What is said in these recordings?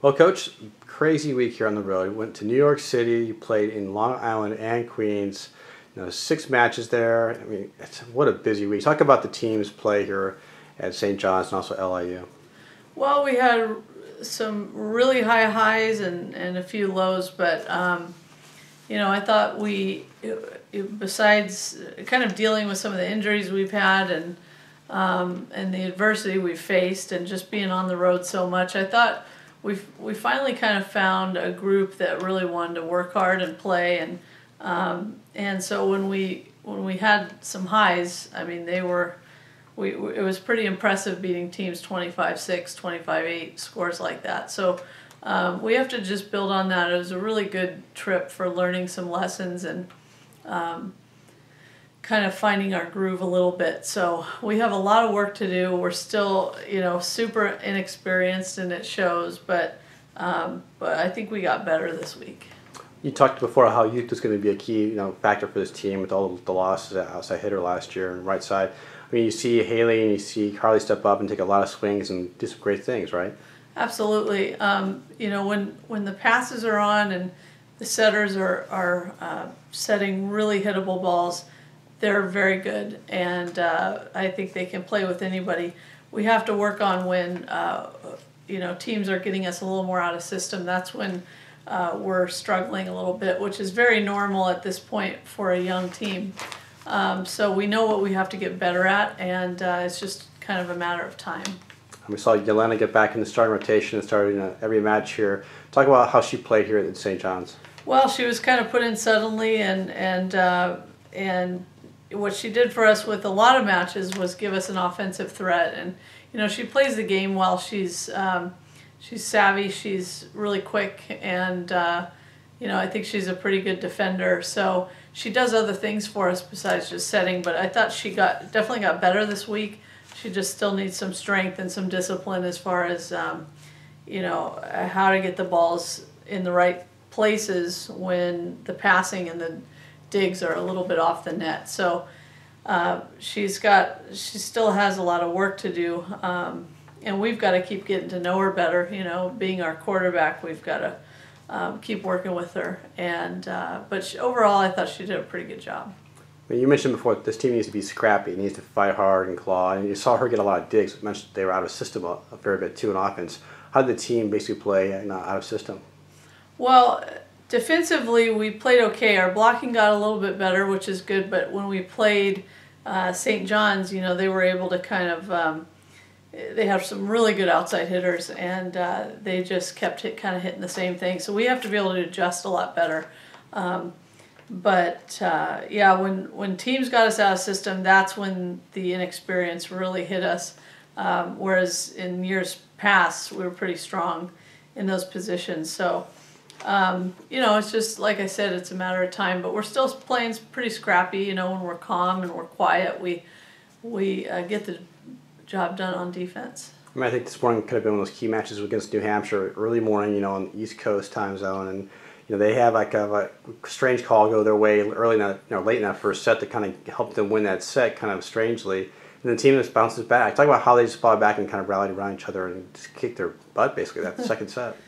Well, Coach, crazy week here on the road. Went to New York City, played in Long Island and Queens. 6 matches there. I mean, what a busy week. Talk about the team's play here at St. John's and also LIU. Well, we had some really high highs and a few lows, but I thought besides kind of dealing with some of the injuries we've had and the adversity we've faced and just being on the road so much, I thought we finally kind of found a group that really wanted to work hard and play, and so when we had some highs, I mean it was pretty impressive beating teams 25-6, 25-8, scores like that. So we have to just build on that. It was a really good trip for learning some lessons and kind of finding our groove a little bit. So we have a lot of work to do. We're still, super inexperienced, and it shows. But I think we got better this week. You talked before how youth was going to be a key, factor for this team with all the losses at outside hitter last year and right side. I mean, you see Haley and you see Carly step up and take a lot of swings and do some great things, right? Absolutely. When the passes are on and the setters are setting really hittable balls, they're very good, and I think they can play with anybody. We have to work on when teams are getting us a little more out of system. That's when we're struggling a little bit, which is very normal at this point for a young team. So we know what we have to get better at, and it's just kind of a matter of time. We saw Yelena get back in the starting rotation and started every match here. Talk about how she played here at St. John's. Well, she was kind of put in suddenly, and what she did for us with a lot of matches was give us an offensive threat. And she plays the game well. She's savvy. She's really quick, and I think she's a pretty good defender. So she does other things for us besides just setting. But I thought she definitely got better this week. She just still needs some strength and some discipline as far as how to get the balls in the right places when the passing and the digs are a little bit off the net. So she still has a lot of work to do, and we've got to keep getting to know her better. Being our quarterback, we've got to keep working with her. But overall, I thought she did a pretty good job. You mentioned before this team needs to be scrappy. It needs to fight hard and claw. And you saw her get a lot of digs. You mentioned they were out of system a fair bit too in offense. How did the team basically play out of system? Well, defensively, we played okay. Our blocking got a little bit better, which is good. But when we played St. John's, they were able to kind of they have some really good outside hitters, and they just kept kind of hitting the same thing. So we have to be able to adjust a lot better. When teams got us out of system, that's when the inexperience really hit us. Whereas in years past, we were pretty strong in those positions. So, it's just, like I said, it's a matter of time. But we're still playing pretty scrappy. When we're calm and we're quiet, we get the job done on defense. I think this morning could have been one of those key matches against New Hampshire, early morning, on the East Coast time zone, and they have like a strange call go their way early, late in that first set to kind of help them win that set, kind of strangely. And the team just bounces back. Talk about how they just fought back and kind of rallied around each other and just kicked their butt basically that second set.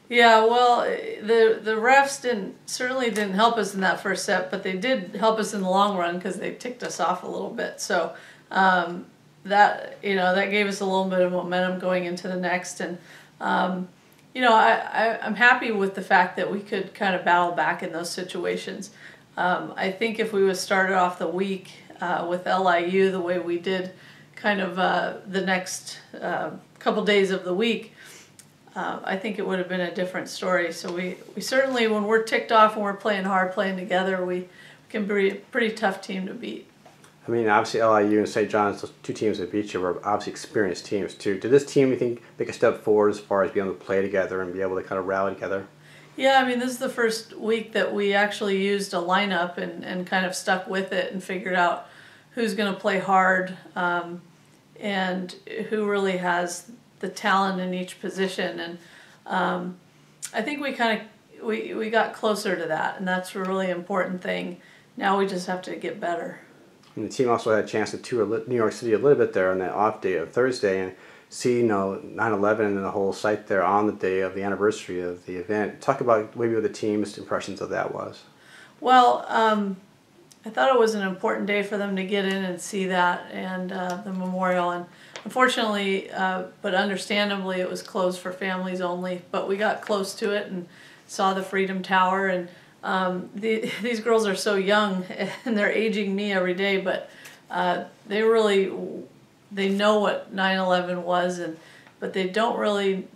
Yeah, well, the refs certainly didn't help us in that first set, but they did help us in the long run because they ticked us off a little bit. So that gave us a little bit of momentum going into the next. And I'm happy with the fact that we could kind of battle back in those situations. I think if we would started off the week with LIU the way we did kind of the next couple days of the week, I think it would have been a different story. So we certainly, when we're ticked off and we're playing hard, playing together, we can be a pretty tough team to beat. I mean, obviously LIU and St. John's, those two teams that beat you, were obviously experienced teams too. Did this team, you think, make a step forward as far as being able to play together and be able to kind of rally together? Yeah, I mean, this is the first week that we actually used a lineup and kind of stuck with it and figured out who's going to play hard and who really has the talent in each position. And I think we got closer to that, and that's a really important thing. Now we just have to get better. And the team also had a chance to tour New York City a little bit there on that off day of Thursday, and see 9/11 and the whole site there on the day of the anniversary of the event. Talk about maybe what the team's impressions of that was. Well, I thought it was an important day for them to get in and see that and the memorial. And unfortunately, but understandably, it was closed for families only. But we got close to it and saw the Freedom Tower. And these girls are so young, and they're aging me every day. But they know what 9/11 was, but they don't really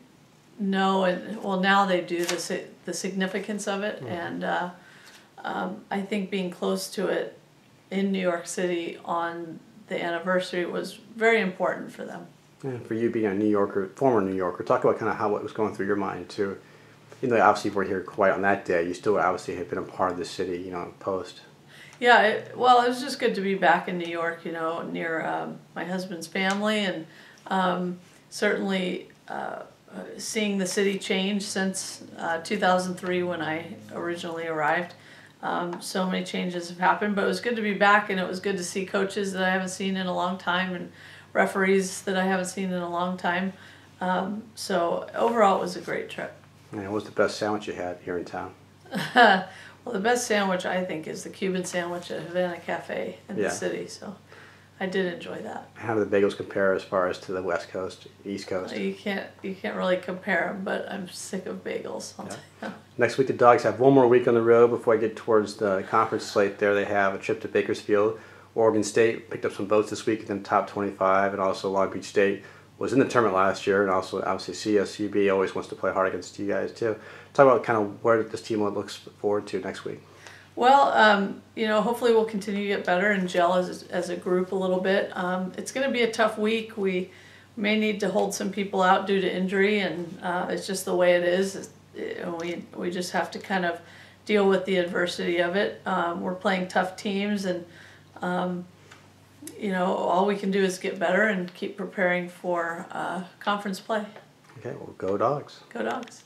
know. And well, now they do the significance of it. Mm-hmm. And I think being close to it in New York City on the anniversary was very important for them. And for you being a New Yorker, former New Yorker, talk about kind of how it was going through your mind too. Obviously you weren't here quite on that day. You still obviously had been a part of the city, post. Yeah, it was just good to be back in New York, near my husband's family, and certainly seeing the city change since 2003 when I originally arrived. So many changes have happened, but it was good to be back, and it was good to see coaches that I haven't seen in a long time and referees that I haven't seen in a long time. So overall, it was a great trip. And what was the best sandwich you had here in town? Well, the best sandwich, I think, is the Cuban sandwich at Havana Cafe in the city. So I did enjoy that. How do the bagels compare as far as to the West Coast, East Coast? You can't really compare them, but I'm sick of bagels. I'll tell you. Next week, the Dogs have one more week on the road before I get towards the conference slate there. They have a trip to Bakersfield. Oregon State picked up some votes this week in the top 25, and also Long Beach State was in the tournament last year, and also obviously CSUB always wants to play hard against you guys too. Talk about kind of where this team looks forward to next week. Well, hopefully we'll continue to get better and gel as a group a little bit. It's going to be a tough week. We may need to hold some people out due to injury, and it's just the way it is. We just have to kind of deal with the adversity of it. We're playing tough teams, and all we can do is get better and keep preparing for conference play. Okay, well, go Dogs. Go Dogs.